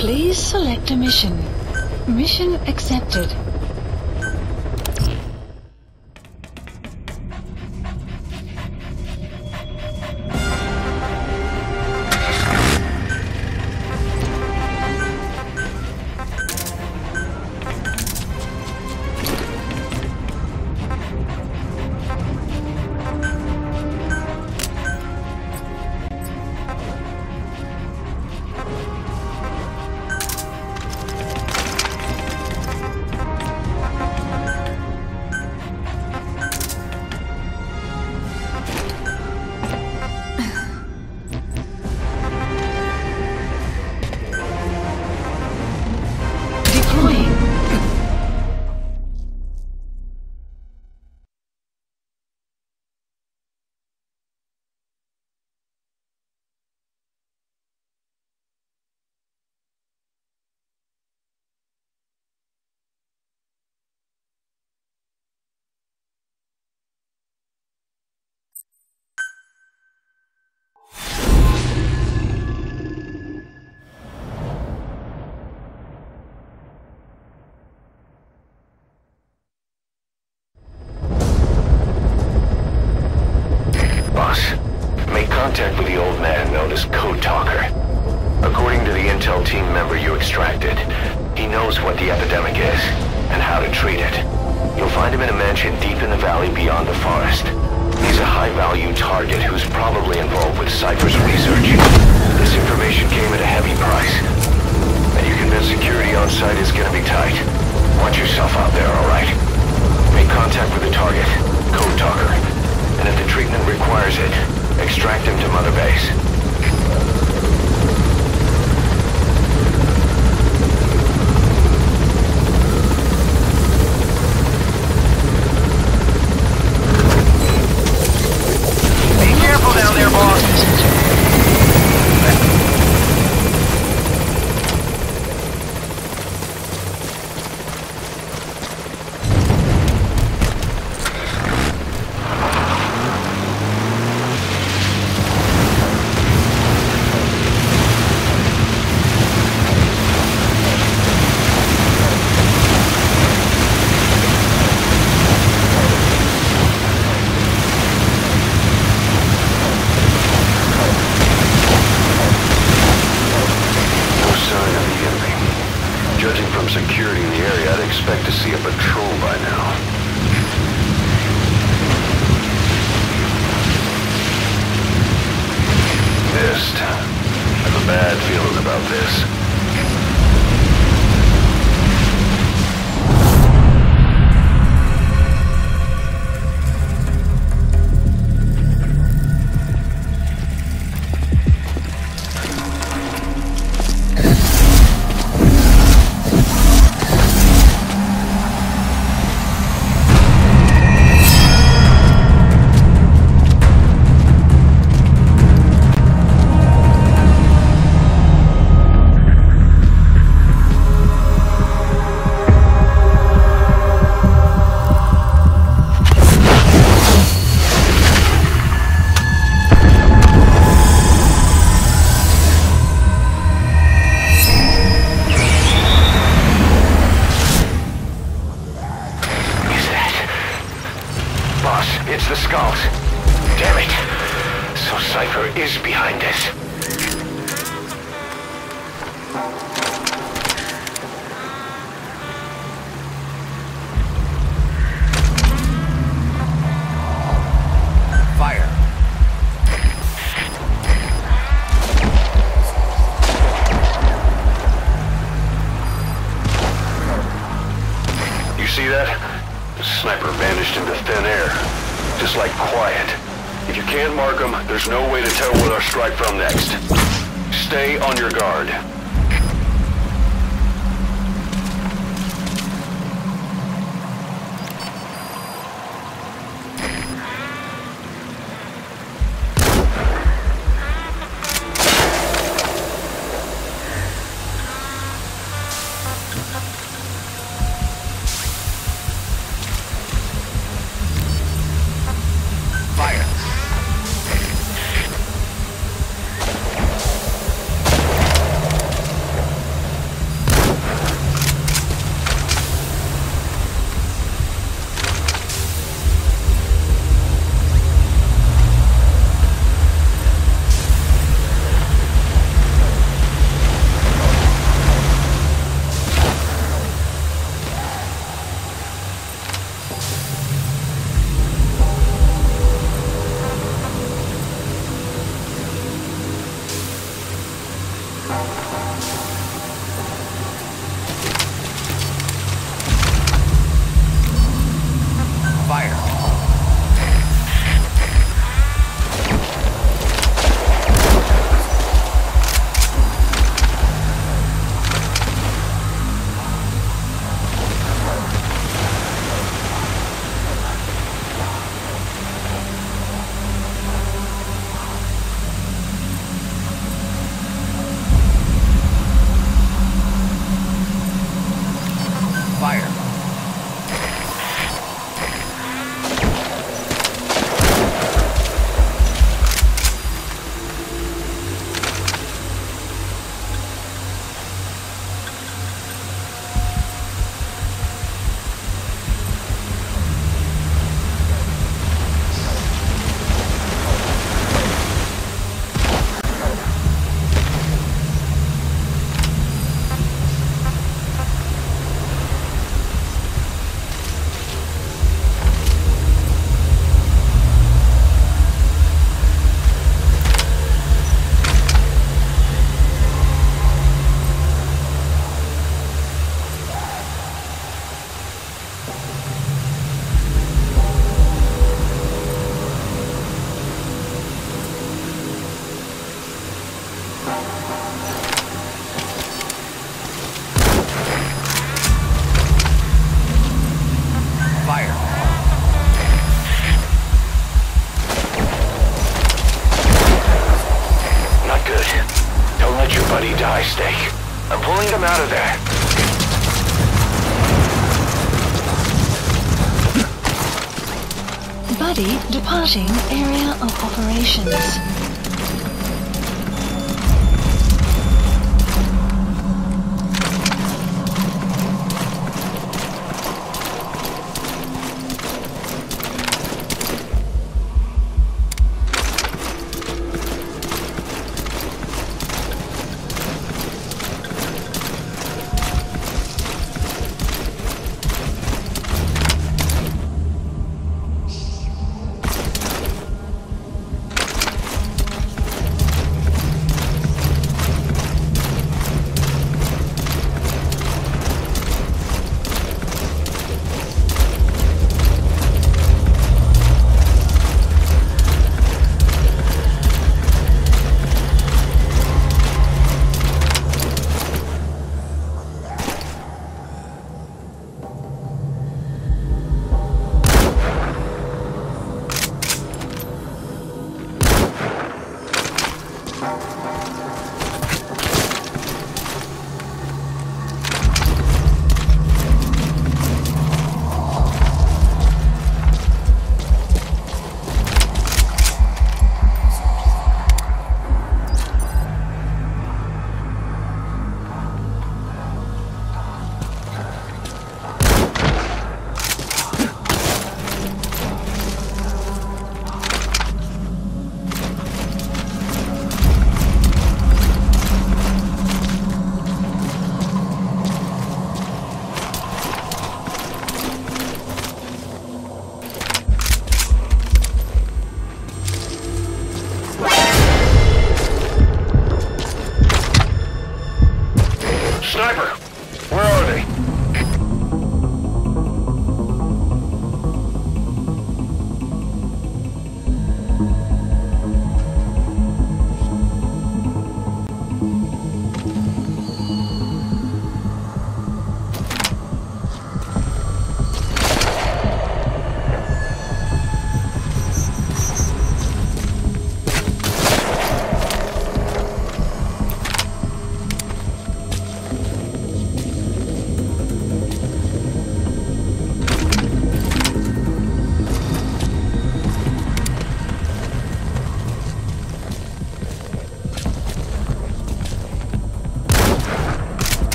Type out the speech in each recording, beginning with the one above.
Please select a mission. Mission accepted. Contact with the old man known as Code Talker. According to the intel team member you extracted, he knows what the epidemic is and how to treat it. You'll find him in a mansion deep in the valley beyond the forest. He's a high-value target who's probably involved with Cypher's research. This information came at a heavy price, and you convince security on site is gonna be tight. Watch yourself out there, alright? Make contact with the target, Code Talker, and if the treatment requires it, extract him to Mother Base. Be careful down there, boss. Security in the area, I'd expect to see a patrol by now. Missed. I have a bad feeling about this. It's the skulls. Damn it. So Cypher is behind this. Fire. You see that? The sniper vanished into thin air. Just like quiet. If you can't mark them, there's no way to tell where they'll strike from next. Stay on your guard. Fire. Fire. Fire. Not good. Don't let your buddy die, Snake. I'm pulling them out of there. Buddy departing area of operations.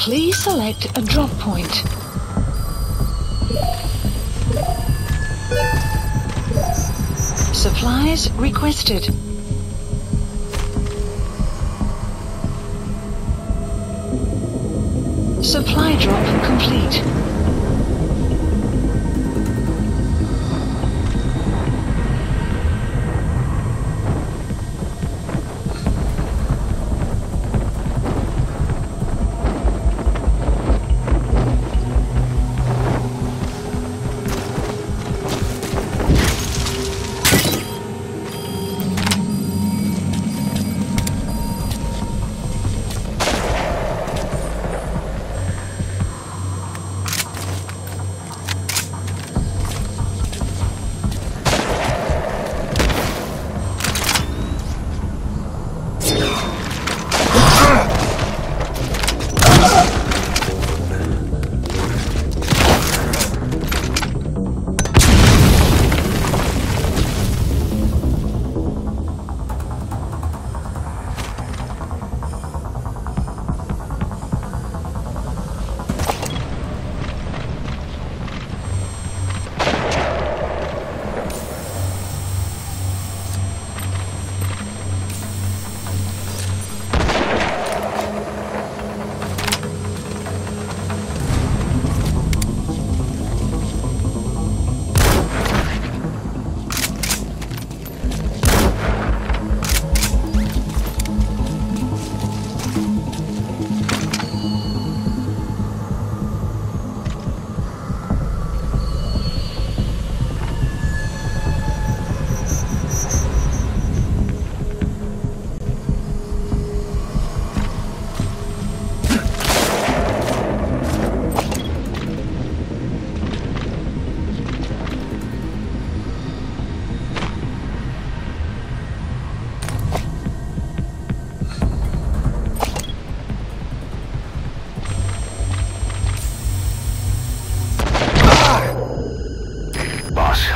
Please select a drop point. Supplies requested. Supply drop complete.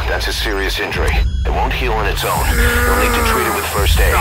That's a serious injury. It won't heal on its own. You'll need to treat it with first aid.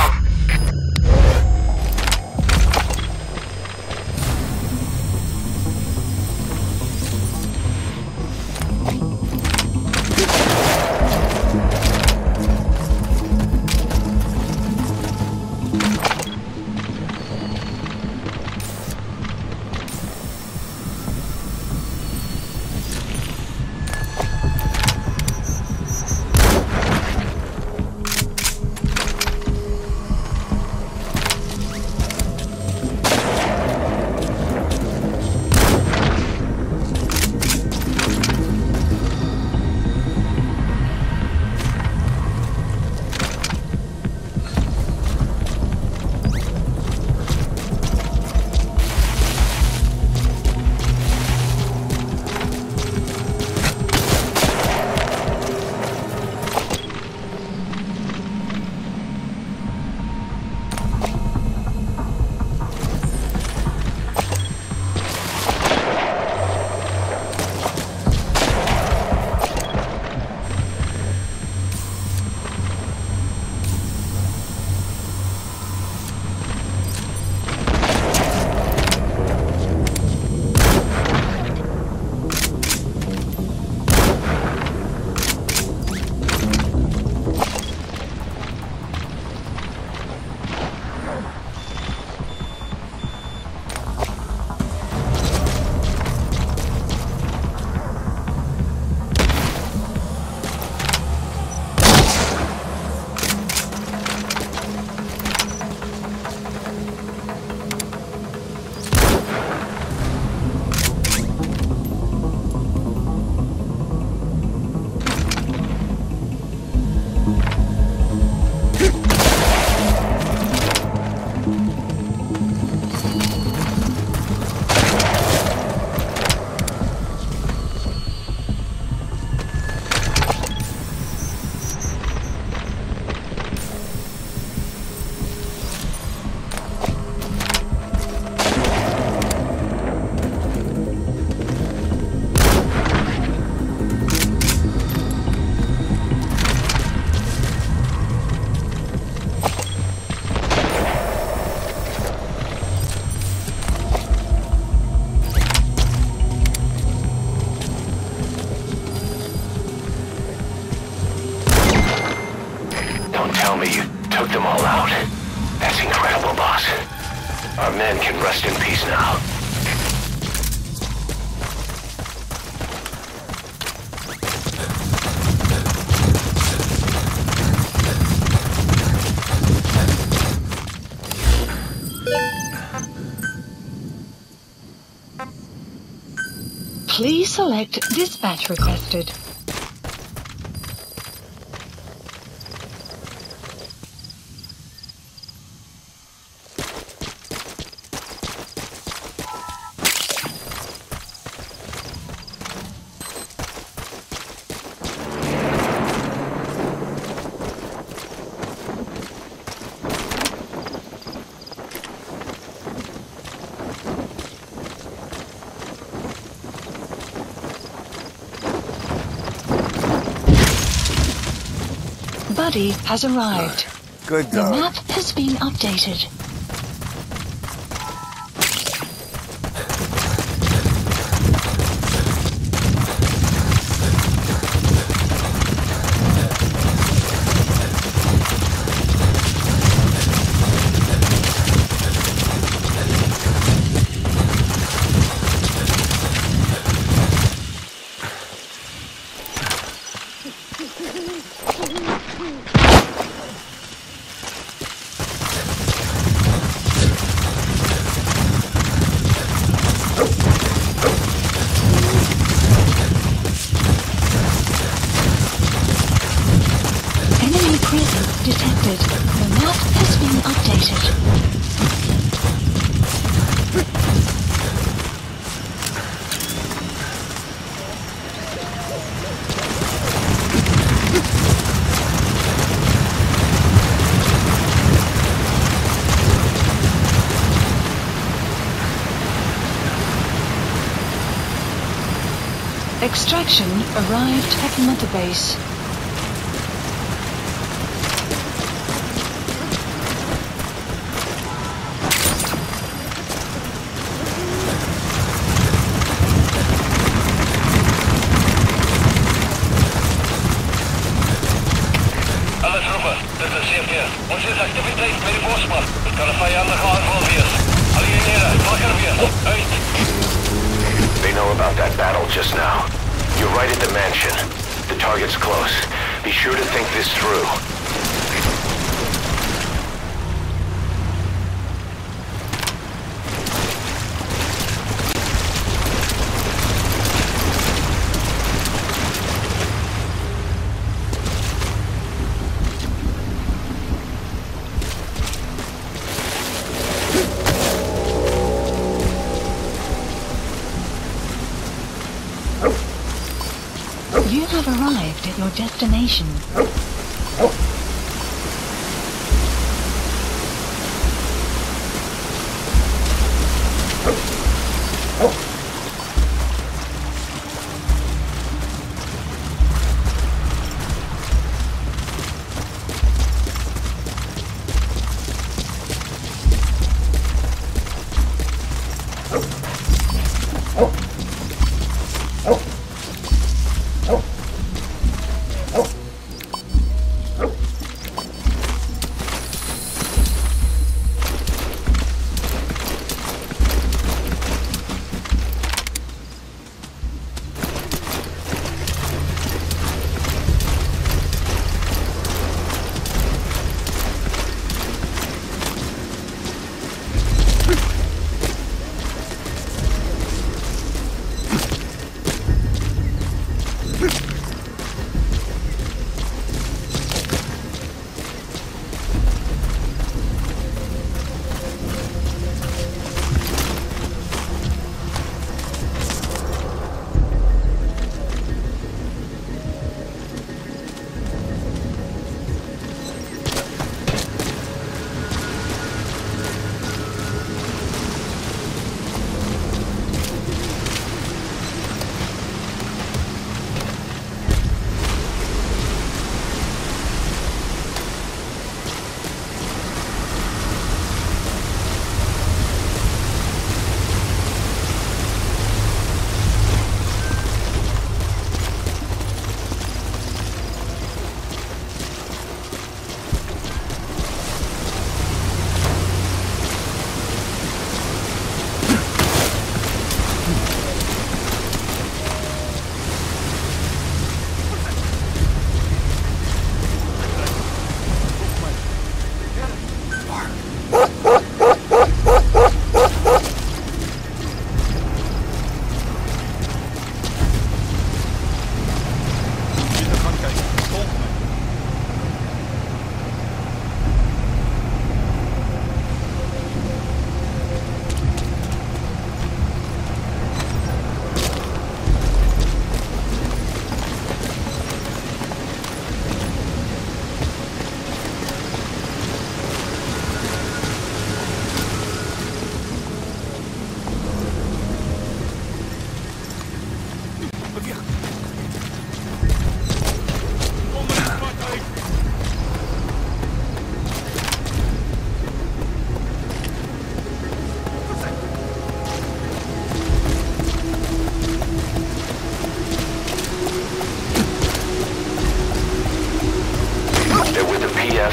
me you took them all out. That's incredible, boss. Our men can rest in peace now. Please select dispatch requested. Buddy has arrived. Good The dog. map has been updated. Enemy presence detected. The map has been updated. Extraction arrived at Mother Base. Alle trupper, dit is CFT. Ons is activiteit bij de bosman. Het kan een vijandige aanval wees. Alle eenheden, wakker wees. Uit. They know about that battle just now. You're right at the mansion. The target's close. Be sure to think this through. You have arrived at your destination.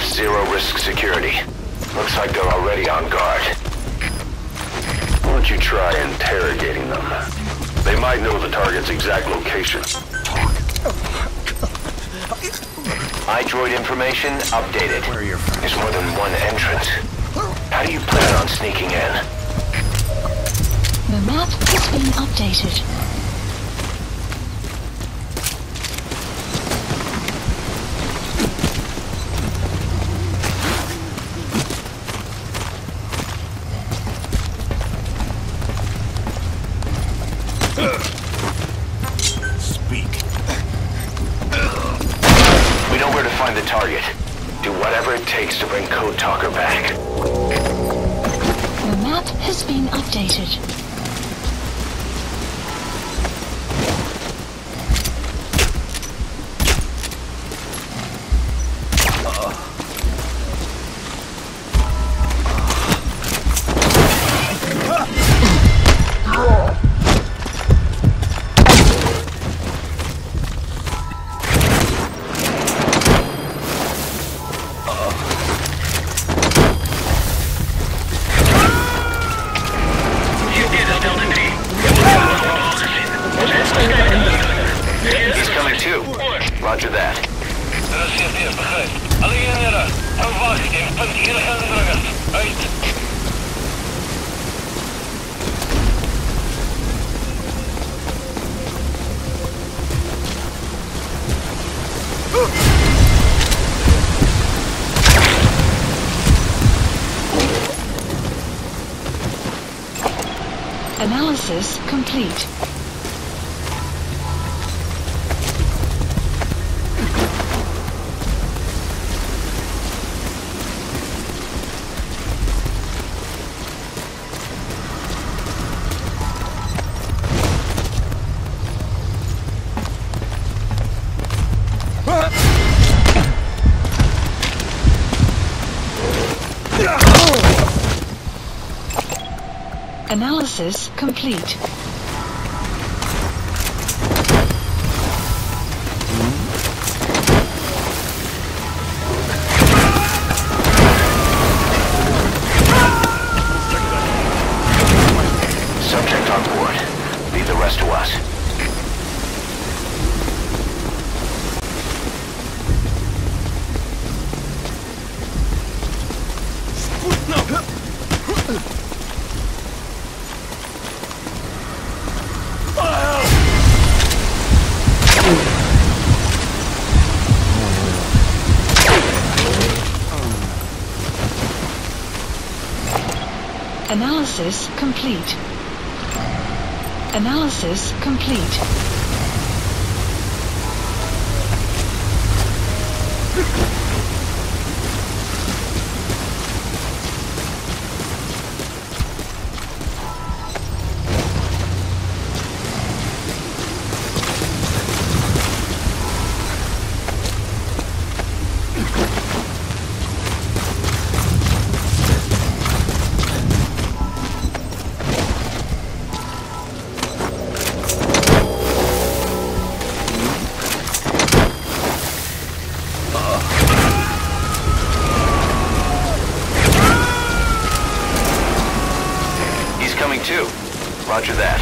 left zero-risk security. Looks like they're already on guard. Why don't you try interrogating them? They might know the target's exact location. iDroid information updated. Where are your friends? There's more than one entrance. How do you plan on sneaking in? The map has been updated. We know where to find the target. Do whatever it takes to bring Code Talker back. The map has been updated. He's coming too. Roger that. Er is CMP, begrijp. Alle eenheden, hou wacht en punt enige indringers. Uit. Analysis complete. Analysis complete. Subject on board. Leave the rest to us. Analysis complete. Analysis complete. Coming too. Roger that.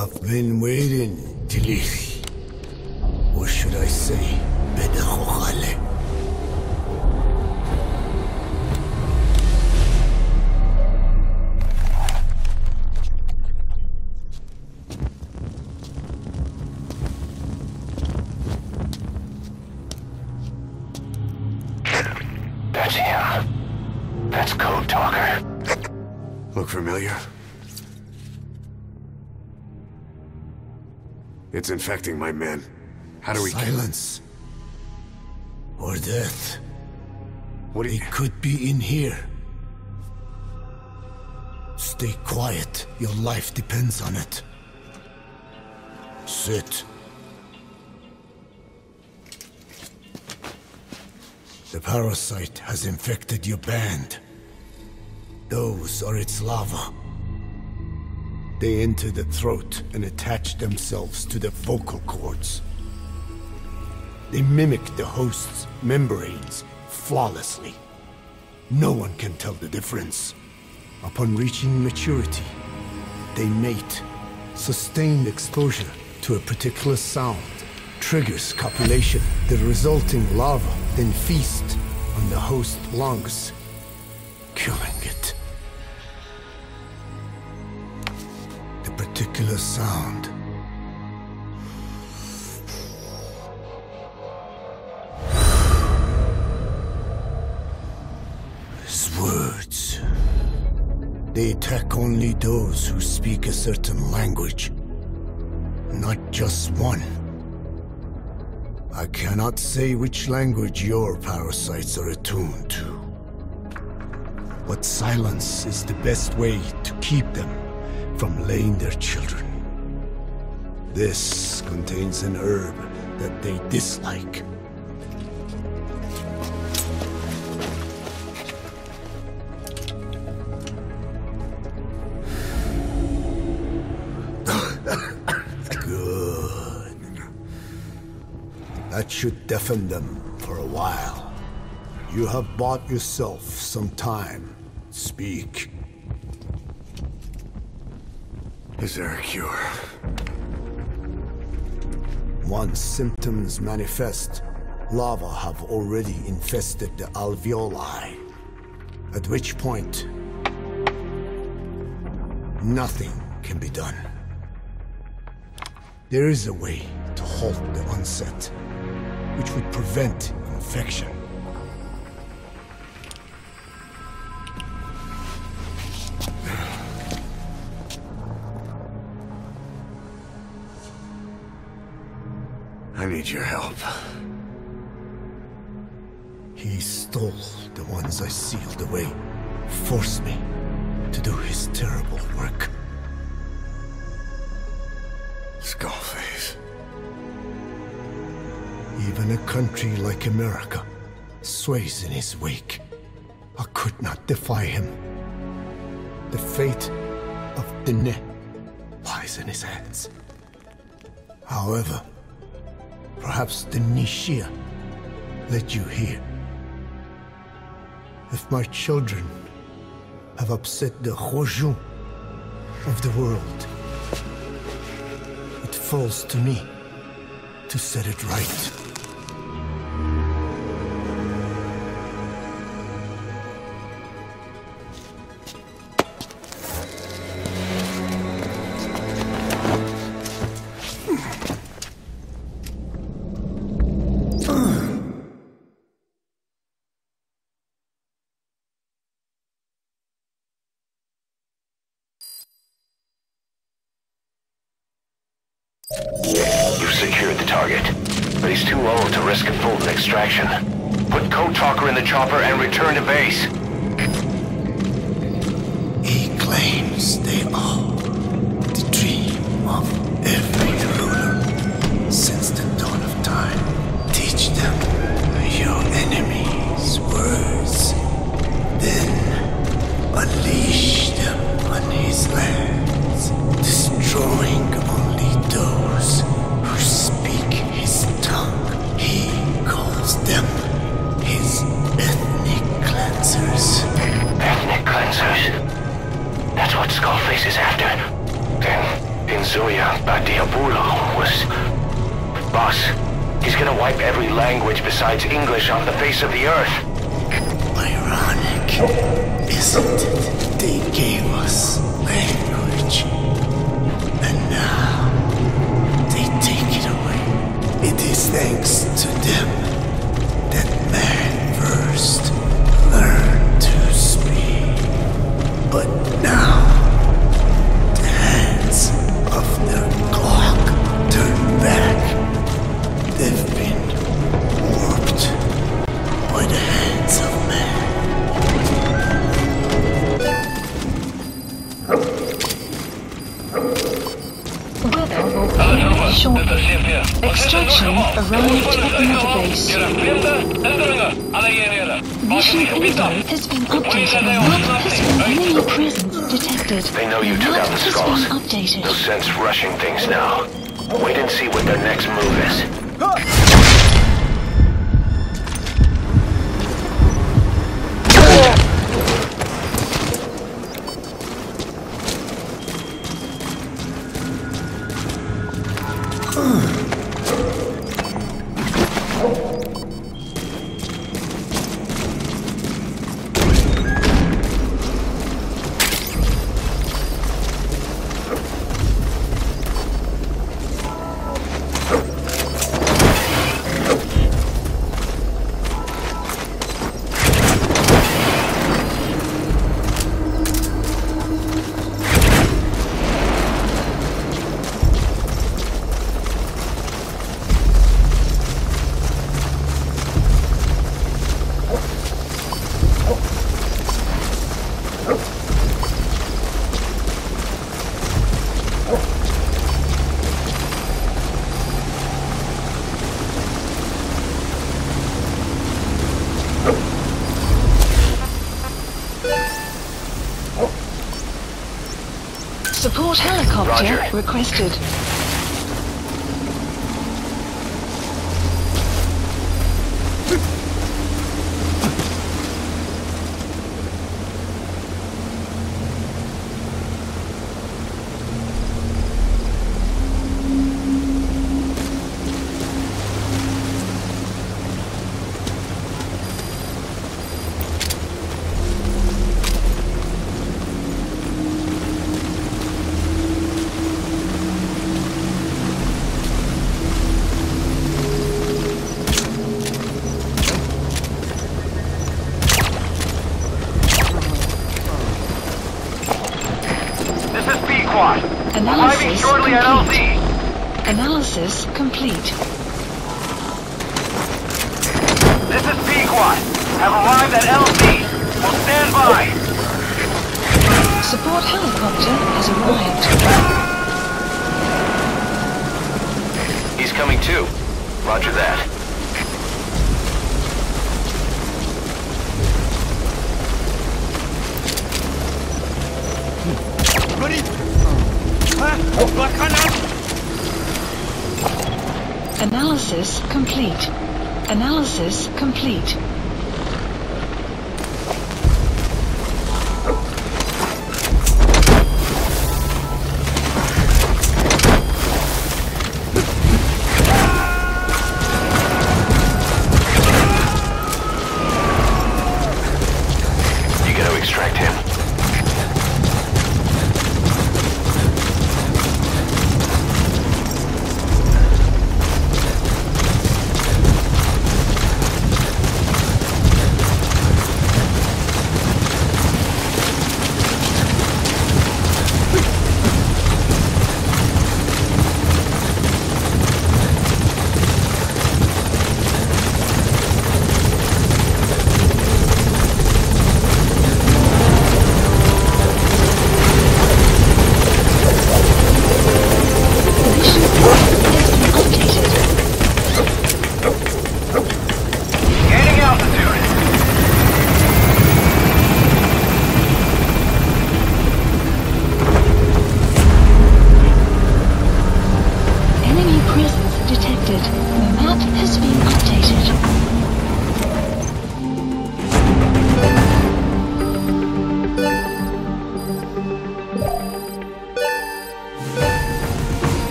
I've been waiting, Tilih. Or should I say, Bedachochale. That's him. That's Code Talker. Look familiar? It's infecting my men. How do we... Silence. Or death. What do you... It could be in here. Stay quiet. Your life depends on it. Sit. The parasite has infected your band. Those are its larvae. They enter the throat and attach themselves to the vocal cords. They mimic the host's membranes flawlessly. No one can tell the difference. Upon reaching maturity, they mate. Sustained exposure to a particular sound triggers copulation. The resulting larva then feast on the host lungs, killing it. The particular sound is words. They attack only those who speak a certain language, not just one. I cannot say which language your parasites are attuned to. But silence is the best way to keep them from laying their children. This contains an herb that they dislike. That should deafen them for a while. You have bought yourself some time. Speak. Is there a cure? Once symptoms manifest, larvae have already infested the alveoli. At which point, nothing can be done. There is a way to halt the onset, which would prevent infection. I need your help. He stole the ones I sealed away, forced me to do his terrible work. Skullface. Even a country like America sways in his wake. I could not defy him. The fate of Dine lies in his hands. However, perhaps the Nishia led you here. If my children have upset the Rojun of the world, it falls to me to set it right. You've secured the target, but he's too old to risk a full extraction. Put Code Talker in the chopper and return to base. He claims they are the dream of every ruler since the dawn of time. Teach them your enemies' words, then unleash them on his lands, destroying only those who speak his tongue. He calls them his ethnic cleansers. Ethnic cleansers? That's what Skullface is after. wipe every language besides English off the face of the earth. Ironic, isn't it? They gave us language, and now they take it away. It is thanks to them that man first learned to speak. But now, the hands of the clock turn back. They've been warped by the hands of man. Weather shortly. Extraction arrived at the mother base. Mission info has been updated. Not has been enemy presence detected. They know you took out the Has skulls. been updated. They'll sense rushing things now. Wait and see what their next move is. Support helicopter Roger. requested. Analysis complete. Analysis complete. This is P-Quad. Have arrived at LZ. Will stand by. Support helicopter has arrived. He's coming too. Roger that. Analysis complete. Analysis complete. You gotta extract him.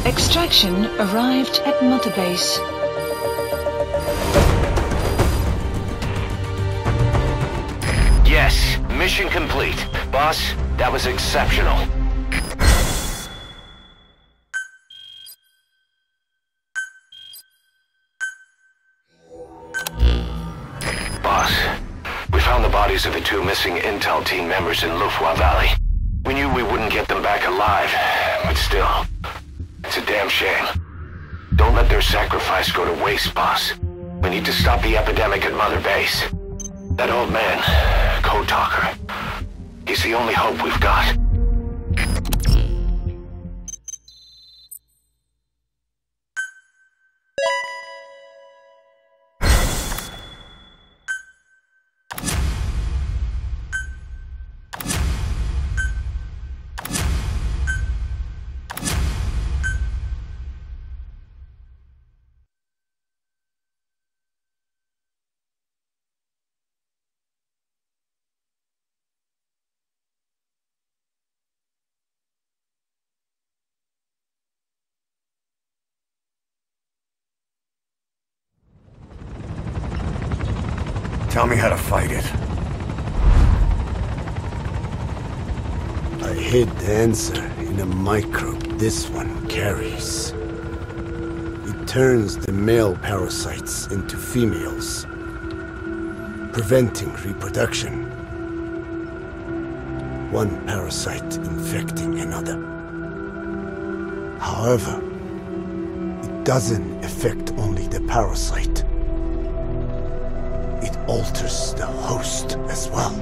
Extraction arrived at Mother Base. Yes, mission complete. Boss, that was exceptional. Boss, we found the bodies of the 2 missing Intel team members in Lufwa Valley. We knew we wouldn't get them back alive, but still, it's a damn shame. Don't let their sacrifice go to waste, boss. We need to stop the epidemic at Mother Base. That old man, Code Talker, he's the only hope we've got. Tell me how to fight it. I hid the answer in a microbe this one carries. It turns the male parasites into females, preventing reproduction. One parasite infecting another. However, it doesn't affect only the parasite. It alters the host as well.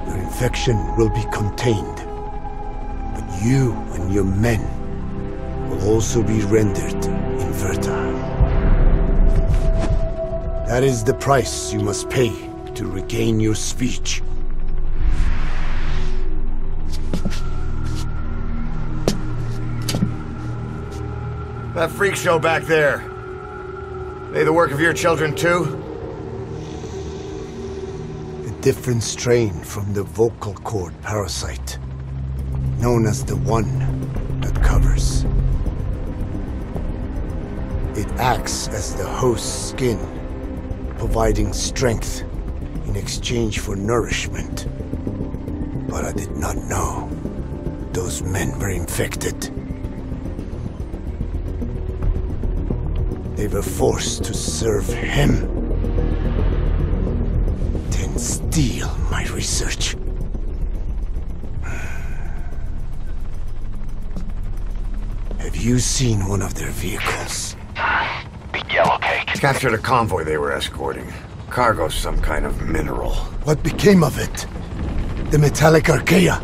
Your infection will be contained, but you and your men will also be rendered infertile. That is the price you must pay to regain your speech. That freak show back there. They the work of your children too? Different strain from the vocal cord parasite, known as the one that covers. It acts as the host's skin, providing strength in exchange for nourishment. But I did not know those men were infected. They were forced to serve him. Steal my research. Have you seen one of their vehicles? The yellow cake. Captured a convoy they were escorting. Cargo's some kind of mineral. What became of it? The metallic archaea?